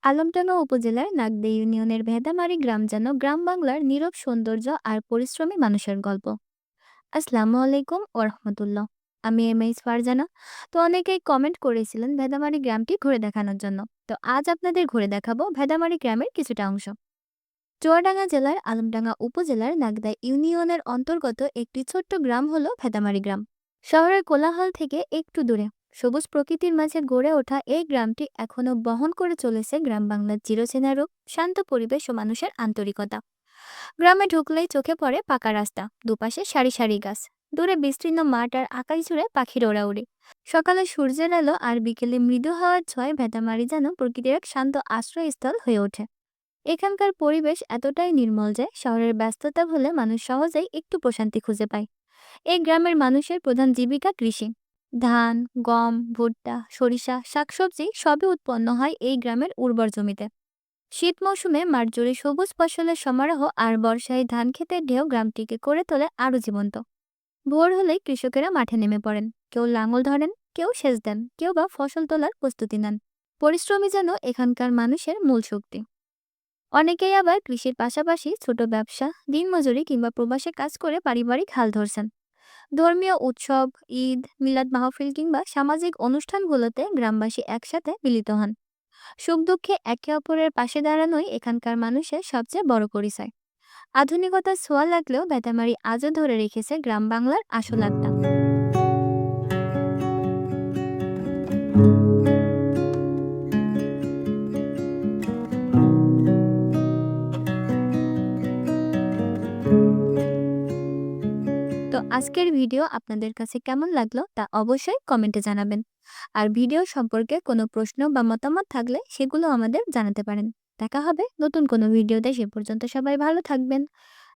আলমডাঙ্গা উপজেলার নাগদা ইউনিয়নের ভেদামারি গ্রাম যেন গ্রাম বাংলার নীরব সৌন্দর্য আর পরিশ্রমী মানুষের গল্প। আসসালামু আলাইকুম ও রহমতুল্লাহ। আমি ফারজানা। তো অনেকেই কমেন্ট করেছিলেন ভেদামারি গ্রামটি ঘুরে দেখানোর জন্য। তো আজ আপনাদের ঘুরে দেখাবো ভেদামারি গ্রামের কিছুটা অংশ। চুয়াডাঙ্গা জেলার আলমডাঙ্গা উপজেলার নাগদা ইউনিয়নের অন্তর্গত একটি ছোট্ট গ্রাম হলো ভেদামারি গ্রাম। শহরের কোলাহল থেকে একটু দূরে সবুজ প্রকৃতির মাঝে গড়ে ওঠা এই গ্রামটি এখনো বহন করে চলেছে গ্রাম বাংলার চিরচেনা রূপ, শান্ত পরিবেশ ও মানুষের আন্তরিকতা। গ্রামে ঢুকলেই চোখে পড়ে পাকা রাস্তা, দুপাশে সারি সারি গাছ, দূরে বিস্তীর্ণ মাঠ আর আকাশ জুড়ে পাখির ওড়াউড়ি। সকালে সূর্যের আলো আর বিকেলে মৃদু হাওয়ার ছোঁয়ায় ভেদামারি যেন প্রকৃতির এক শান্ত আশ্রয়স্থল হয়ে ওঠে। এখানকার পরিবেশ এতটাই নির্মল যে শহরের ব্যস্ততা ভুলে মানুষ সহজেই একটু প্রশান্তি খুঁজে পায়। এই গ্রামের মানুষের প্রধান জীবিকা কৃষি। ধান, গম, ভুট্টা, সরিষা, শাকসবজি সবই উৎপন্ন হয় এই গ্রামের উর্বর জমিতে। শীত মৌসুমে মাঠ জুড়ে সবুজ ফসলের সমারোহ আর বর্ষায় ধান ক্ষেতের ঢেউ গ্রামটিকে করে তোলে আরো জীবন্ত। ভোর হলেই কৃষকেরা মাঠে নেমে পড়েন, কেউ লাঙল ধরেন, কেউ সেচ দেন, কেউ বা ফসল তোলার প্রস্তুতি নেন। পরিশ্রমী যেন এখানকার মানুষের মূল শক্তি। অনেকেই আবার কৃষির পাশাপাশি ছোট ব্যবসা, দিনমজুরি কিংবা প্রবাসে কাজ করে পারিবারিক হাল ধরছেন। ধর্মীয় উৎসব, ঈদ, মিলাদ মাহফিল কিংবা সামাজিক অনুষ্ঠানগুলোতে গ্রামবাসী একসাথে মিলিত হন। সুখ দুঃখে একে অপরের পাশে দাঁড়ানোই এখানকার মানুষের সবচেয়ে বড় পরিচয়। আধুনিকতার ছোঁয়া লাগলেও বেতামারি আজও ধরে রেখেছে গ্রাম বাংলার আসল আত্মা। তো আজকের ভিডিও আপনাদের কাছে কেমন লাগলো তা অবশ্যই কমেন্টে জানাবেন। আর ভিডিও সম্পর্কে কোনো প্রশ্ন বা মতামত থাকলে সেগুলো আমাদের জানাতে পারেন। দেখা হবে নতুন কোনো ভিডিওতে, সে পর্যন্ত সবাই ভালো থাকবেন।